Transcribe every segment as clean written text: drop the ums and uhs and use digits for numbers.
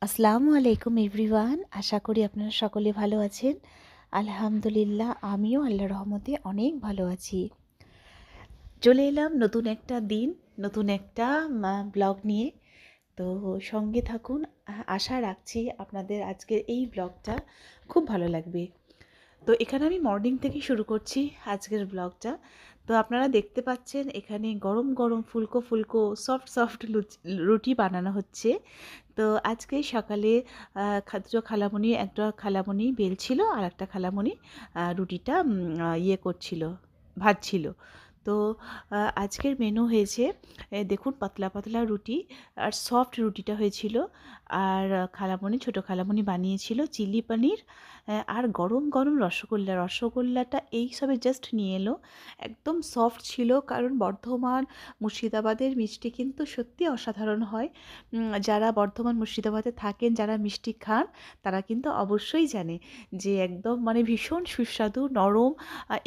আসসালামু আলাইকুম এভরিওয়ান। আশা করি আপনারা সকলে ভালো আছেন। আলহামদুলিল্লাহ, আমিও আল্লাহর রহমতে অনেক ভালো আছি। চলে এলাম নতুন একটা দিন, নতুন একটা ব্লগ নিয়ে। তো সঙ্গে থাকুন। আশা রাখছি আপনাদের আজকের এই ব্লগটা খুব ভালো লাগবে। তো এখানে আমি মর্নিং থেকে শুরু করছি আজকের ব্লগটা। তো আপনারা দেখতে পাচ্ছেন এখানে গরম গরম ফুলকো ফুলকো সফট সফট রুটি বানানো হচ্ছে। তো আজকে সকালে দুটো খালামণি, একটা খালামণি বেলছিল আর একটা খালামণি রুটিটা ইয়ে করছিল, ভাজছিল। তো আজকের মেনু হয়েছে দেখুন পাতলা পাতলা রুটি আর সফট রুটিটা হয়েছিল। আর খালামণি, ছোটো খালামণি বানিয়েছিল চিলি পনির আর গরম গরম রসগোল্লা। রসগোল্লাটা এই সবে জাস্ট নিয়ে এলো, একদম সফট ছিল। কারণ বর্ধমান, মুর্শিদাবাদের মিষ্টি কিন্তু সত্যি অসাধারণ হয়। যারা বর্ধমান মুর্শিদাবাদে থাকেন, যারা মিষ্টি খান, তারা কিন্তু অবশ্যই জানে যে একদম মানে ভীষণ সুস্বাদু, নরম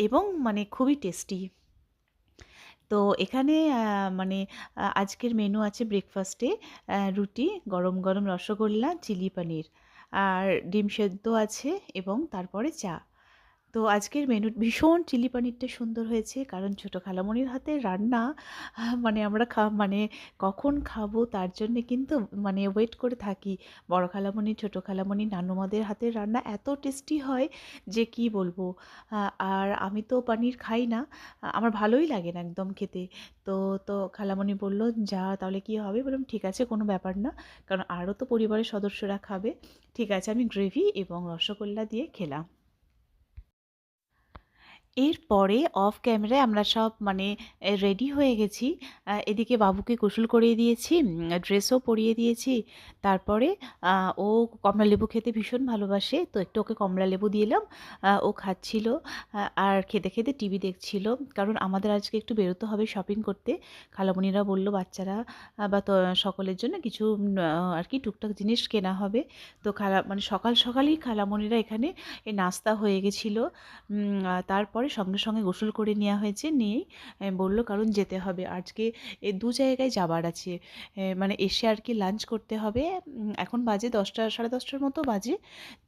এবং মানে খুবই টেস্টি। তো এখানে মানে আজকের মেনু আছে ব্রেকফাস্টে রুটি, গরম গরম রসগোল্লা, চিলি পনির আর ডিম সেদ্ধ আছে এবং তারপরে চা। তো আজকের মেনু ভীষণ চিলি পনিরটা সুন্দর হয়েছে, কারণ ছোটো খালামণির হাতের রান্না মানে আমরা মানে কখন খাবো তার জন্যে কিন্তু মানে ওয়েট করে থাকি। বড় খালামণি, ছোটো খালামণি, নানুমাদের হাতের রান্না এত টেস্টি হয় যে কি বলবো। আর আমি তো পনির খাই না, আমার ভালোই লাগে না একদম খেতে। তো তো খালামণি বলল, যা তাহলে কি হবে? বললাম ঠিক আছে, কোনো ব্যাপার না, কারণ আরও তো পরিবারের সদস্যরা খাবে। ঠিক আছে, আমি গ্রেভি এবং রসগোল্লা দিয়ে খেলাম। এরপরে অফ ক্যামেরায় আমরা সব মানে রেডি হয়ে গেছি। এদিকে বাবুকে গোসল করিয়ে দিয়েছি, ড্রেসও পরিয়ে দিয়েছি। তারপরে ও কমলালেবু খেতে ভীষণ ভালোবাসে, তো একটু ওকে কমলালেবু দিলাম। ও খাচ্ছিল আর খেতে খেতে টিভি দেখছিল। কারণ আমাদের আজকে একটু বেরোতে হবে শপিং করতে। খালামণিরা বলল বাচ্চারা বা তো সকলের জন্য কিছু আর কি টুকটাক জিনিস কেনা হবে। তো মানে সকাল সকালই খালামণিরা এখানে নাস্তা হয়ে গেছিলো। তারপরে সঙ্গে সঙ্গে গোসল করে নেওয়া হয়েছে, নিয়েই বলল কারণ যেতে হবে আজকে, দু জায়গায় যাবার আছে। মানে এসে আর কি লাঞ্চ করতে হবে। এখন বাজে 10টা, সাড়ে 10টার মতো বাজে।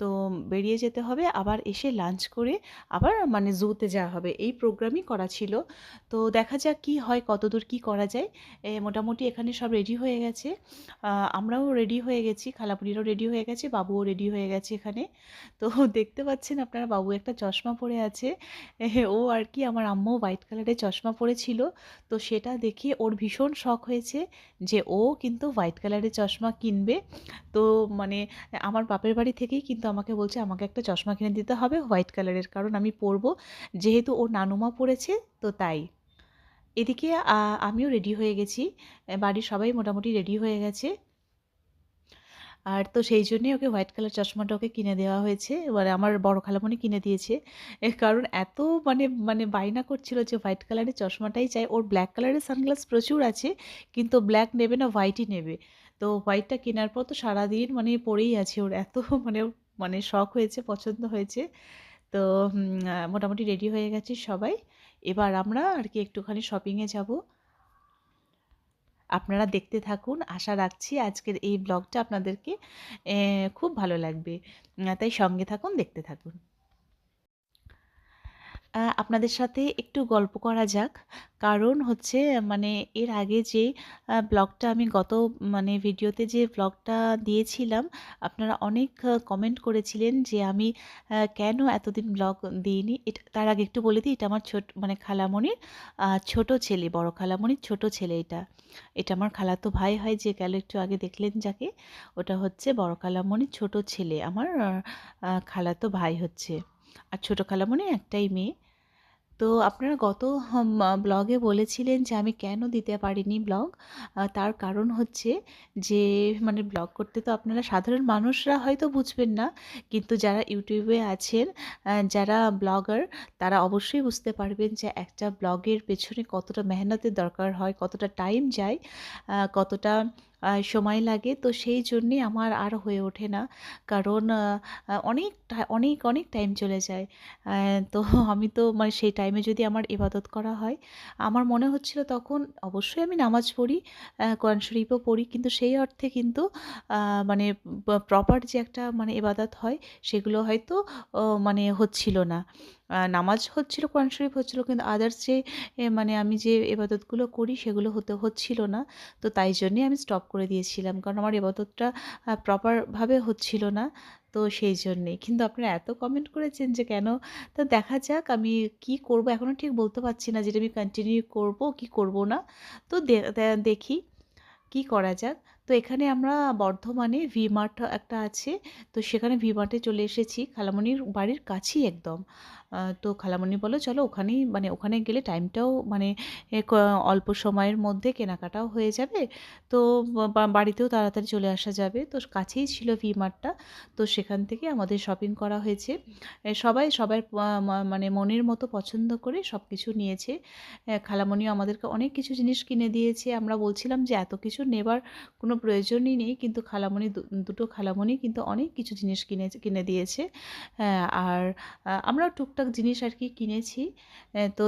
তো বেরিয়ে যেতে হবে, আবার এসে লাঞ্চ করে আবার মানে জুতে যাওয়া হবে, এই প্রোগ্রামই করা ছিল। তো দেখা যাক কি হয়, কতদূর কি করা যায়। মোটামুটি এখানে সব রেডি হয়ে গেছে, আমরাও রেডি হয়ে গেছি, খালাপুরিরাও রেডি হয়ে গেছে, বাবুও রেডি হয়ে গেছে এখানে। তো দেখতে পাচ্ছেন আপনারা, বাবু একটা চশমা পরে আছে। ও আর কি, আমার আম্মু হোয়াইট কালারের চশমা পরেছিল, তো সেটা দেখে ওর ভীষণ শখ হয়েছে যে ও কিন্তু হোয়াইট কালারের চশমা কিনবে। তো মানে আমার বাপের বাড়ি থেকেই কিন্তু আমাকে বলছে আমাকে একটা চশমা কিনে দিতে হবে হোয়াইট কালারের, কারণ আমি পরবো, যেহেতু ওর নানুমা পরেছে, তো তাই। এদিকে আমিও রেডি হয়ে গেছি, বাড়ির সবাই মোটামুটি রেডি হয়ে গেছে। আর তো সেই জন্যই ওকে হোয়াইট কালার চশমাটা ওকে কিনে দেওয়া হয়েছে। এবারে আমার বড় খালামণি কিনে দিয়েছে। কারণ এত মানে মানে বায়না করছিল যে হোয়াইট কালারের চশমাটাই চাই। ওর ব্ল্যাক কালারের সানগ্লাস প্রচুর আছে, কিন্তু ব্ল্যাক নেবে না, হোয়াইটই নেবে। তো হোয়াইটটা কেনার পর তো সারাদিন মানে পরেই আছে, ওর এত মানে মানে শখ হয়েছে, পছন্দ হয়েছে। তো মোটামুটি রেডি হয়ে গেছি সবাই। এবার আমরা আর কি একটুখানি শপিংয়ে যাব। আপনারা দেখতে থাকুন, আশা রাখছি আজকের এই ব্লগটা আপনাদেরকে খুব ভালো লাগবে। তাই সঙ্গে থাকুন, দেখতে থাকুন। আপনাদের সাথে একটু গল্প করা যাক। কারণ হচ্ছে মানে এর আগে যে ব্লগটা আমি গত মানে ভিডিওতে যে ব্লগটা দিয়েছিলাম, আপনারা অনেক কমেন্ট করেছিলেন যে আমি কেন এতদিন ব্লগ দিইনি। তার আগে একটু বলে দিই, এটা আমার মানে খালামণির ছোট ছেলে, বড় খালামণির ছোট ছেলে এটা। এটা আমার খালাতো ভাই হয়, যে গেল একটু আগে দেখলেন যাকে, ওটা হচ্ছে বড় খালামণির ছোট ছেলে, আমার খালাতো ভাই হচ্ছে। আর ছোট খালামণির একটাই মেয়ে। তো আপনারা গত ব্লগে বলেছিলেন যে আমি কেন দিতে পারিনি ব্লগ। তার কারণ হচ্ছে যে মানে ব্লগ করতে তো আপনারা সাধারণ মানুষরা হয়তো বুঝবেন না, কিন্তু যারা ইউটিউবে আছেন, যারা ব্লগার, তারা অবশ্যই বুঝতে পারবেন যে একটা ব্লগের পেছনে কতটা মেহনতের দরকার হয়, কতটা টাইম যায়, কতটা সময় লাগে, তো সেই জন্যে আমার আর হয়ে ওঠে না। কারণ অনেক অনেক টাইম চলে যায়। তো আমি তো মানে সেই টাইমে যদি আমার ইবাদত করা হয়, আমার মনে হচ্ছিল তখন অবশ্যই আমি নামাজ পড়ি, কোরআন শরীফও পড়ি, কিন্তু সেই অর্থে কিন্তু মানে প্রপার যে একটা মানে ইবাদত হয় সেগুলো হয়তো মানে হচ্ছিল না। নামাজ হচ্ছিল, কোরআন শরীফ হচ্ছিল, কিন্তু আদার্স যে মানে আমি যে ইবাদতগুলো করি সেগুলো হচ্ছিল না। তো তাই জন্যে আমি স্টপ করে দিয়েছিলাম, কারণ আমার ইবাদতটা প্রপারভাবে হচ্ছিল না। তো সেই জন্যেই। কিন্তু আপনারা এত কমেন্ট করেছেন যে কেন? তো দেখা যাক আমি কি করব, এখনও ঠিক বলতে পারছি না যেটা আমি কন্টিনিউ করব কি করব না। তো দেখি কি করা যাক। তো এখানে আমরা বর্ধমানে ভি-মার্ট একটা আছে। তো সেখানে ভি-মার্টে চলে এসেছি। খালামণির বাড়ির কাছেই একদম। তো খালামণি বলল, "চলো ওখানেই, মানে ওখানে গেলে টাইমটাও মানে এ ক অল্প সময়ের মধ্যে কেনাকাটাও হয়ে যাবে। তো বাড়িতেও তাড়াতাড়ি চলে আসা যাবে।" তো কাছেই ছিল ভি-মার্টটা। তো সেখান থেকে আমাদের শপিং করা হয়েছে। সবাই সবার মানে মনের মতো পছন্দ করে সবকিছু নিয়েছে। খালামণিও আমাদেরকে অনেক কিছু জিনিস কিনে দিয়েছে। আমরা বলছিলাম যে এত কিছু নেবার কোনো প্রয়োজনই নেই। কিন্তু খালামণি দুটো খালামণি কিন্তু অনেক কিছু জিনিস কিনে দিয়েছে। আর আমরাও টুকটাক জিনিস আর কি কিনেছি। তো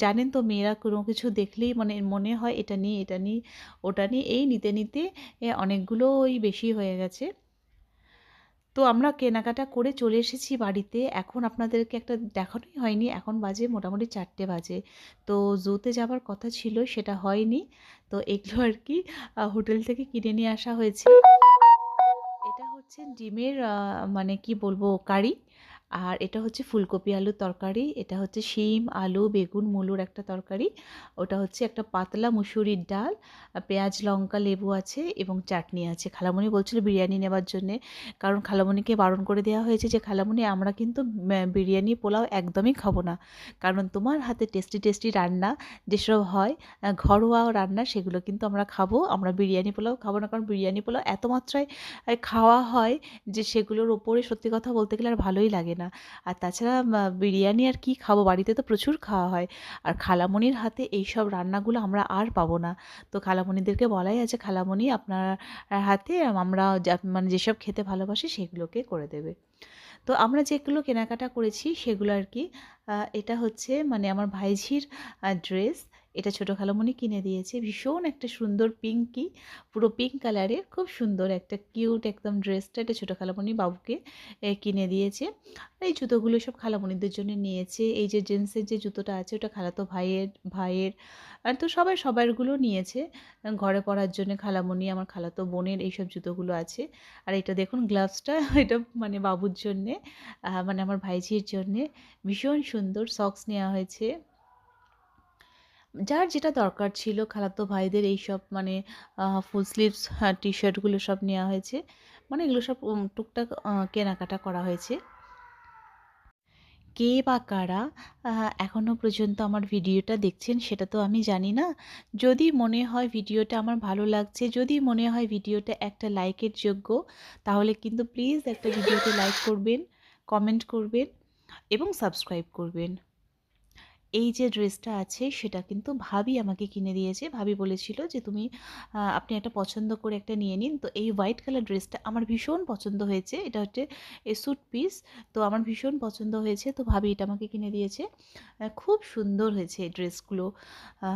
জানেন তো মেয়েরা কোনো কিছু দেখলেই মানে মনে হয় এটা নিই, এটা নিই, ওটা নিই, এই নিতে, নিতে অনেকগুলোই বেশি হয়ে গেছে। তো আমরা কেনাকাটা করে চলে এসেছি বাড়িতে। এখন আপনাদেরকে একটা দেখানোই হয়নি। এখন বাজে মোটামুটি 4টে বাজে। তো জুতে যাবার কথা ছিল, সেটা হয়নি। তো এগুলো আর কি হোটেল থেকে কিনে নিয়ে আসা হয়েছে। এটা হচ্ছে ডিমের মানে কি বলবো কারি। আর এটা হচ্ছে ফুলকপি আলুর তরকারি। এটা হচ্ছে শিম, আলু, বেগুন, মূলোর একটা তরকারি। ওটা হচ্ছে একটা পাতলা মুসুরির ডাল, পেঁয়াজ, লঙ্কা, লেবু আছে এবং চাটনি আছে। খালামণি বলছিল বিরিয়ানি নেবার জন্যে। কারণ খালামণিকে বারণ করে দেওয়া হয়েছে যে, "খালামণি আমরা কিন্তু বিরিয়ানি, পোলাও একদমই খাবো না। কারণ তোমার হাতে টেস্টি, টেস্টি রান্না যেসব হয়, ঘরোয়া রান্না সেগুলো কিন্তু আমরা খাবো। আমরা বিরিয়ানি, পোলাও খাবো না। কারণ বিরিয়ানি, পোলাও এত মাত্রায় খাওয়া হয় যে সেগুলোর ওপরে সত্যি কথা বলতে গেলে আর ভালোই লাগে না। আর তাছাড়া বিরিয়ানি আর কি খাবো? বাড়িতে তো প্রচুর খাওয়া হয়। আর খালামণির হাতে এইসব রান্নাগুলো আমরা আর পাবো না।" তো খালামণিদেরকে বলাই আছে, "খালামণি আপনার হাতে আমরা মানে যেসব খেতে ভালোবাসি সেগুলোকে করে দেবে।" তো আমরা যেগুলো কেনাকাটা করেছি সেগুলো আর কি এটা হচ্ছে মানে আমার ভাইঝির ড্রেস। এটা ছোটো খালামণি কিনে দিয়েছে। ভীষণ একটা সুন্দর পিঙ্কি, পুরো পিঙ্ক কালারের খুব সুন্দর একটা কিউট একদম ড্রেসটা এটা ছোটো খালামণি বাবুকে কিনে দিয়েছে। আর এই জুতোগুলো সব খালামণিদের জন্য নিয়েছে। এই যে জেন্টসের যে জুতোটা আছে ওটা খালাতো ভাইয়ের। আর তো সবাই সবারগুলো নিয়েছে। ঘরে পরার জন্যে খালামণি, আমার খালাতো বোনের এইসব জুতোগুলো আছে। আর এটা দেখুন গ্লাভসটা এটা মানে বাবুর জন্যে, মানে আমার ভাইঝির জন্যে। ভীষণ সুন্দর সক্স নেওয়া হয়েছে। যার যেটা দরকার ছিল খালাতো ভাইদের এইসব মানে ফুল স্লিভস টি-শার্টগুলো সব নেওয়া হয়েছে। মানে এগুলো সব টুকটাক কেনাকাটা করা হয়েছে। কে বা কারা এখনও পর্যন্ত আমার ভিডিওটা দেখছেন সেটা তো আমি জানি না। যদি মনে হয় ভিডিওটা আমার ভালো লাগছে, যদি মনে হয় ভিডিওটা একটা লাইকের যোগ্য, তাহলে কিন্তু প্লিজ একটা ভিডিওতে লাইক করবেন, কমেন্ট করবেন এবং সাবস্ক্রাইব করবেন। এই যে ড্রেসটা আছে সেটা কিন্তু ভাবি আমাকে কিনে দিয়েছে। ভাবি বলেছিল যে, "তুমি আপনি একটা পছন্দ করে একটা নিয়ে নিন।" তো এই হোয়াইট কালার ড্রেসটা আমার ভীষণ পছন্দ হয়েছে। এটা হচ্ছে স্যুট পিস। তো আমার ভীষণ পছন্দ হয়েছে। তো ভাবি এটা আমাকে কিনে দিয়েছে। খুব সুন্দর হয়েছে এই ড্রেসগুলো। আ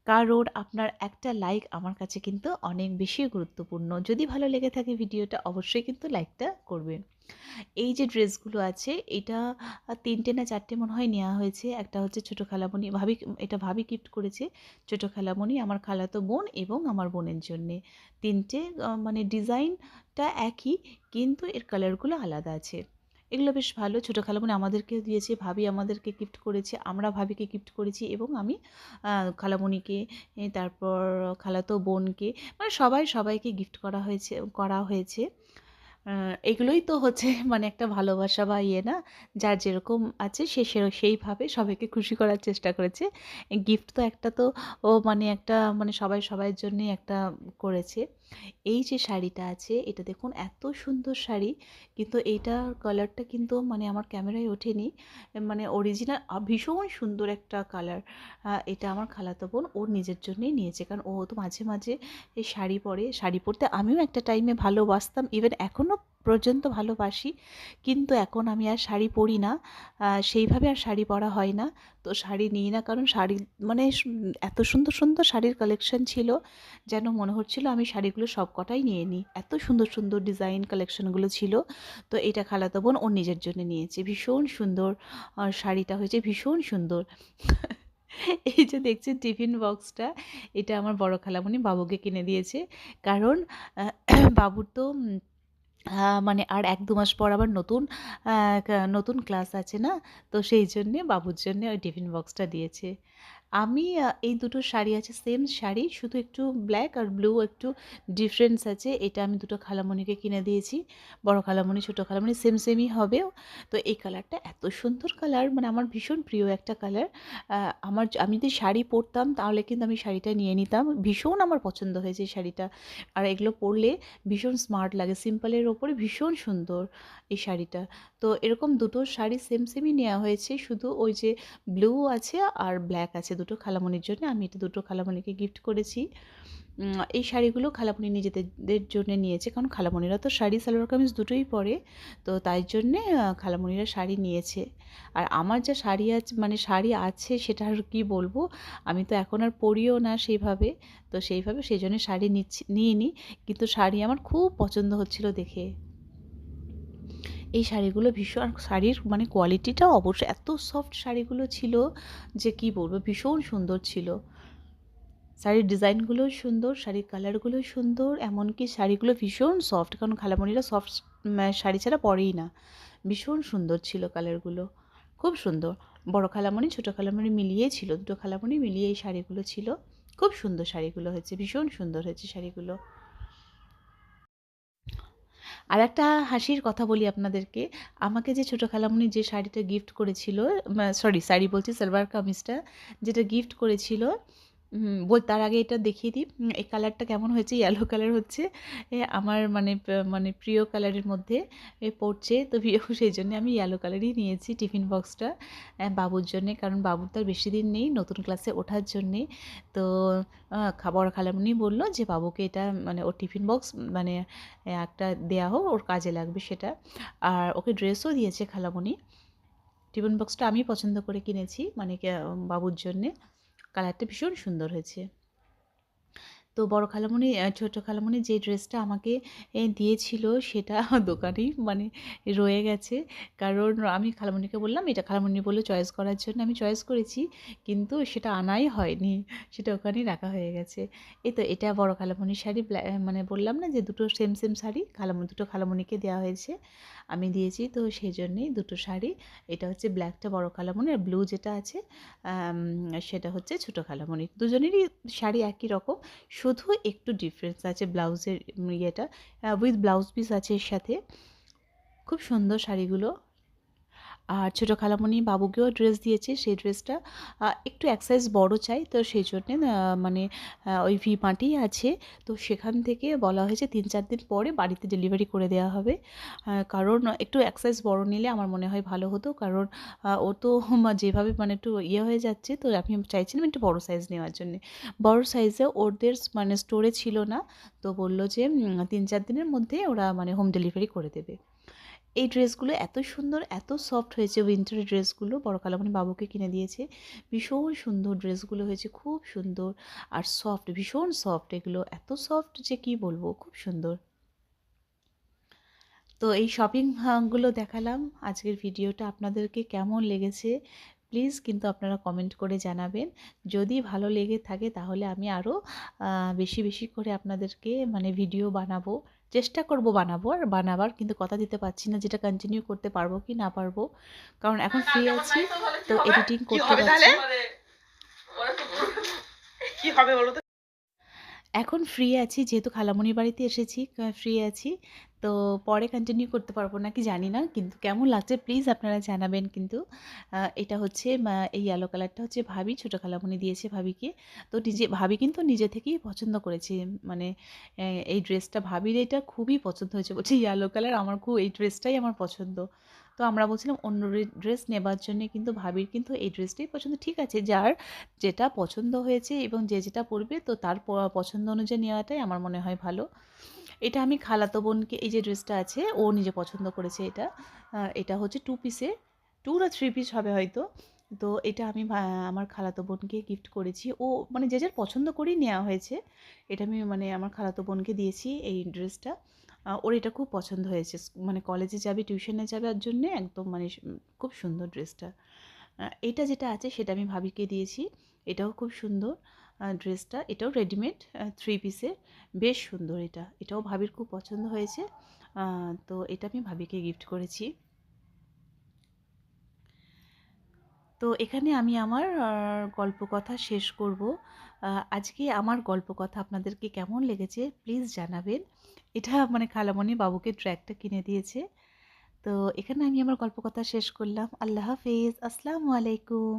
কারণ আপনার একটা লাইক আমার কাছে কিন্তু অনেক বেশি গুরুত্বপূর্ণ। যদি ভালো লেগে থাকে ভিডিওটা অবশ্যই কিন্তু লাইকটা করবেন। এই যে ড্রেসগুলো আছে এটা ৩টে না ৪টে মনে হয় নেওয়া হয়েছে। একটা হচ্ছে ছোটো খালামণি, এটা ভাবি গিফট করেছে। ছোটো খালামণি, আমার খালাতো বোন এবং আমার বোনের জন্যে। ৩টে মানে ডিজাইনটা একই কিন্তু এর কালারগুলো আলাদা আছে। এগুলো বেশ ভালো। ছোটো খালামণি আমাদেরকেও দিয়েছে, ভাবি আমাদেরকে গিফট করেছে, আমরা ভাবিকে গিফট করেছি এবং আমি খালামণিকে, তারপর খালাতো বোনকে, মানে সবাইকে গিফট করা হয়েছে। এগুলোই তো হচ্ছে মানে একটা ভালোবাসা বা ইয়ে না? যার যেরকম আছে সেইভাবে সবাইকে খুশি করার চেষ্টা করেছে। গিফট তো একটা তো মানে একটা মানে সবাই সবাইয়ের জন্যেই একটা করেছে। এই যে শাড়িটা আছে এটা দেখুন এত সুন্দর শাড়ি, কিন্তু এইটার কালারটা কিন্তু মানে আমার ক্যামেরায় ওঠেনি, মানে অরিজিনাল ভীষণ সুন্দর একটা কালার। এটা আমার খালাতো বোন ওর নিজের জন্যই নিয়েছে, কারণ ও তো মাঝে মাঝে এই শাড়ি পরে, শাড়ি পরতে আমিও একটা টাইমে ভালোবাসতাম, ইভেন এখনও পর্যন্ত ভালোবাসি, কিন্তু এখন আমি আর শাড়ি পরি না, সেইভাবে আর শাড়ি পরা হয় না। তো শাড়ি নিই না, কারণ শাড়ি মানে এত সুন্দর সুন্দর শাড়ির কালেকশন ছিল, যেন মনে হচ্ছিল আমি শাড়িগুলো সব কটাই নিয়ে নিই, এত সুন্দর সুন্দর ডিজাইন কালেকশনগুলো ছিল। তো এটা খালাতো বোন ওর নিজের জন্য নিয়েছে, ভীষণ সুন্দর শাড়িটা হয়েছে, ভীষণ সুন্দর। এই যে দেখছেন টিফিন বক্সটা, এটা আমার বড় খালামণি বাবুকে কিনে দিয়েছে, কারণ বাবুর তো মানে আর ১-২ মাস পর আবার নতুন ক্লাস আছে না? তো সেই জন্যে বাবুর জন্যে ওই টিফিন বক্সটা দিয়েছে। আমি এই দুটো শাড়ি আছে, সেম শাড়ি, শুধু একটু ব্ল্যাক আর ব্লু একটু ডিফারেন্স আছে। এটা আমি দুটো খালামণিকে কিনে দিয়েছি। বড় খালামণি, ছোট খালামণি সেম সেমই হবে। তো এই কালারটা এত সুন্দর কালার, মানে আমার ভীষণ প্রিয় একটা কালার। আমি যদি শাড়ি পরতাম তাহলে কিন্তু আমি শাড়িটা নিয়ে নিতাম। ভীষণ আমার পছন্দ হয়েছে এই শাড়িটা। আর এগুলো পরলে ভীষণ স্মার্ট লাগে। সিম্পলের ওপরে ভীষণ সুন্দর এই শাড়িটা। তো এরকম দুটো শাড়ি সেম সেমই নেওয়া হয়েছে। শুধু ওই যে ব্লু আছে আর ব্ল্যাক আছে দুটো খালামণির জন্য। আমি এটা দুটো খালামণিকে গিফট করেছি। এই শাড়িগুলো খালামণি নিজেদের জন্যে নিয়েছে, কারণ খালামণিরা তো শাড়ি সালোয়ার কামিজ দুটোই পরে। তো তাই জন্যে খালামণিরা শাড়ি নিয়েছে। আর আমার যা শাড়ি আছে, মানে শাড়ি আছে সেটা আর কি বলবো, আমি তো এখন আর পরিও না সেইভাবে। তো সেইভাবে সেই জন্য শাড়ি নিইনি, কিন্তু শাড়ি আমার খুব পছন্দ হচ্ছিল দেখে। এই শাড়িগুলো ভীষণ, শাড়ির মানে কোয়ালিটিটা অবশ্যই এত সফট শাড়িগুলো ছিল যে কি বলবো, ভীষণ সুন্দর ছিল। শাড়ির ডিজাইনগুলোও সুন্দর, শাড়ির কালারগুলোও সুন্দর, এমনকি শাড়িগুলো ভীষণ সফট, কারণ খালামণিরা সফট শাড়ি ছাড়া পরেই না। ভীষণ সুন্দর ছিল কালারগুলো, খুব সুন্দর। বড় খালামণি ছোটো খালামণি মিলিয়েই ছিল, দুটো খালামণি মিলিয়ে এই শাড়িগুলো ছিল। খুব সুন্দর শাড়িগুলো হয়েছে, ভীষণ সুন্দর হয়েছে শাড়িগুলো। আর একটা হাসির কথা বলি আপনাদেরকে, আমাকে যে ছোটো খালামণি যে শাড়িটা গিফট করেছিল, সরি শাড়ি বলছি, সালোয়ার কামিজটা যেটা গিফট করেছিল, তার আগে এটা দেখিয়ে দিই এই কালারটা কেমন হয়েছে, ইয়েলো কালার হচ্ছে। আমার মানে মানে প্রিয় কালারের মধ্যে পড়ছে, তো সেই জন্য আমি ইয়েলো কালারই নিয়েছি টিফিন বক্সটা বাবুর জন্যে, কারণ বাবুর তো আর বেশি দিন নেই নতুন ক্লাসে ওঠার জন্যে। তো বড় খালামণি বললো যে বাবুকে এটা মানে ওর টিফিন বক্স মানে একটা দেয়া হোক, ওর কাজে লাগবে সেটা। আর ওকে ড্রেসও দিয়েছে খালামণি। টিফিন বক্সটা আমি পছন্দ করে কিনেছি, মানে বাবুর জন্যে। কালারটা ভীষণ সুন্দর হয়েছে। তো বড় খালামণি ছোট খালামণি যে ড্রেসটা আমাকে দিয়েছিল সেটা দোকানেই মানে রয়ে গেছে, কারণ আমি খালামণিকে বললাম এটা, খালামণি বললো চয়েস করার জন্য, আমি চয়েস করেছি, কিন্তু সেটা আনাই হয়নি, সেটা ওখানেই রাখা হয়ে গেছে। এই তো এটা বড় খালামণির শাড়ি, মানে বললাম না যে দুটো সেম সেম শাড়ি দুটো খালামণিকে দেওয়া হয়েছে, আমি দিয়েছি, তো সেই জন্যেই দুটো শাড়ি। এটা হচ্ছে ব্ল্যাকটা বড় খালামণি, আর ব্লু যেটা আছে সেটা হচ্ছে ছোটো খালামণির। দুজনেরই শাড়ি একই রকম, শুধু একটু ডিফারেন্স আছে ব্লাউজের ইয়েটা, উইথ ব্লাউজ পিস আছে এর সাথে। খুব সুন্দর শাড়িগুলো। আর ছোটো খালামণি বাবুকেও ড্রেস দিয়েছে, সেই ড্রেসটা একটু এক সাইজ বড়ো চাই, তো সেই জন্যে মানে ওই ভি মার্টই আছে, তো সেখান থেকে বলা হয়েছে ৩-৪ দিন পরে বাড়িতে ডেলিভারি করে দেওয়া হবে। কারণ একটু এক সাইজ বড়ো নিলে আমার মনে হয় ভালো হতো, কারণ ও তো যেভাবে মানে একটু ইয়ে হয়ে যাচ্ছে, তো আমি চাইছিলাম একটু বড়ো সাইজ নেওয়ার জন্যে। বড়ো সাইজে ওদের মানে স্টোরে ছিল না, তো বললো যে ৩-৪ দিনের মধ্যে ওরা মানে হোম ডেলিভারি করে দেবে। এই ড্রেসগুলো এত সুন্দর, এত সফট হয়েছে, উইন্টারের ড্রেসগুলো বড় খালামণি বাবুকে কিনে দিয়েছে। ভীষণ সুন্দর ড্রেসগুলো হয়েছে, খুব সুন্দর আর সফট, ভীষণ সফট, এগুলো এত সফট যে কি বলবো, খুব সুন্দর। তো এই শপিং গুলো দেখালাম। আজকের ভিডিওটা আপনাদেরকে কেমন লেগেছে প্লিজ কিন্তু আপনারা কমেন্ট করে জানাবেন। যদি ভালো লেগে থাকে তাহলে আমি আরও বেশি বেশি করে আপনাদেরকে মানে ভিডিও বানাবো, চেষ্টা করব বানাবো, আর বানাবার কিন্তু কথা দিতে পারছি না যেটা কন্টিনিউ করতে পারবো কি না পারবো, কারণ এখন ফ্রি আছি, তো এডিটিং করতে পারছি। কি হবে বলো তো? এখন ফ্রি আছি, যেহেতু খালামণির বাড়িতে এসেছি, ফ্রি আছি। তো পরে কন্টিনিউ করতে পারবো নাকি জানি না, কিন্তু কেমন লাগছে প্লিজ আপনারা জানাবেন কিন্তু। এটা হচ্ছে এই ইয়েলো কালারটা হচ্ছে ভাবি, ছোটো খালামণি দিয়েছে ভাবিকে। তো ভাবি কিন্তু নিজে থেকেই পছন্দ করেছে, মানে এই ড্রেসটা ভাবির এটা খুবই পছন্দ হয়েছে, বলছে ইয়েলো কালার আমার খুব, এই ড্রেসটাই আমার পছন্দ। তো আমরা বলছিলাম অন্য ড্রেস নেবার জন্যে, কিন্তু ভাবির কিন্তু এই ড্রেসটাই পছন্দ। ঠিক আছে, যার যেটা পছন্দ হয়েছে এবং যে যেটা পরবে তো তার পছন্দ অনুযায়ী নেওয়াটাই আমার মনে হয় ভালো। এটা আমি খালাতো বোনকে, এই যে ড্রেসটা আছে ও নিজে পছন্দ করেছে এটা। এটা হচ্ছে 2 পিসে, 2 না 3 পিস হবে হয়তো। তো এটা আমি আমার খালাতো বোনকে গিফট করেছি। ও মানে যে যার পছন্দ করেই নেওয়া হয়েছে। এটা আমি মানে আমার খালাতো বোনকে দিয়েছি এই ড্রেসটা। ওর এটা খুব পছন্দ হয়েছে। মানে কলেজে যাবে, টিউশনে যাবার জন্যে একদম মানে খুব সুন্দর ড্রেসটা। এটা যেটা আছে সেটা আমি ভাবিকে দিয়েছি। এটাও খুব সুন্দর ড্রেসটা। এটাও রেডিমেড, 3 পিসের। বেশ সুন্দর এটা। এটাও ভাবির খুব পছন্দ হয়েছে। তো এটা আমি ভাবিকে গিফট করেছি। তো এখানে আমি আমার গল্প কথা শেষ করব। আজকে আমার গল্প কথা আপনাদেরকে কেমন লেগেছে প্লিজ জানাবেন। এটা মানে খালামণি বাবুকে ট্র্যাকটা কিনে দিয়েছে। তো এখানে আমি আমার গল্প কথা শেষ করলাম। আল্লাহ হাফেজ। আসসালামু আলাইকুম।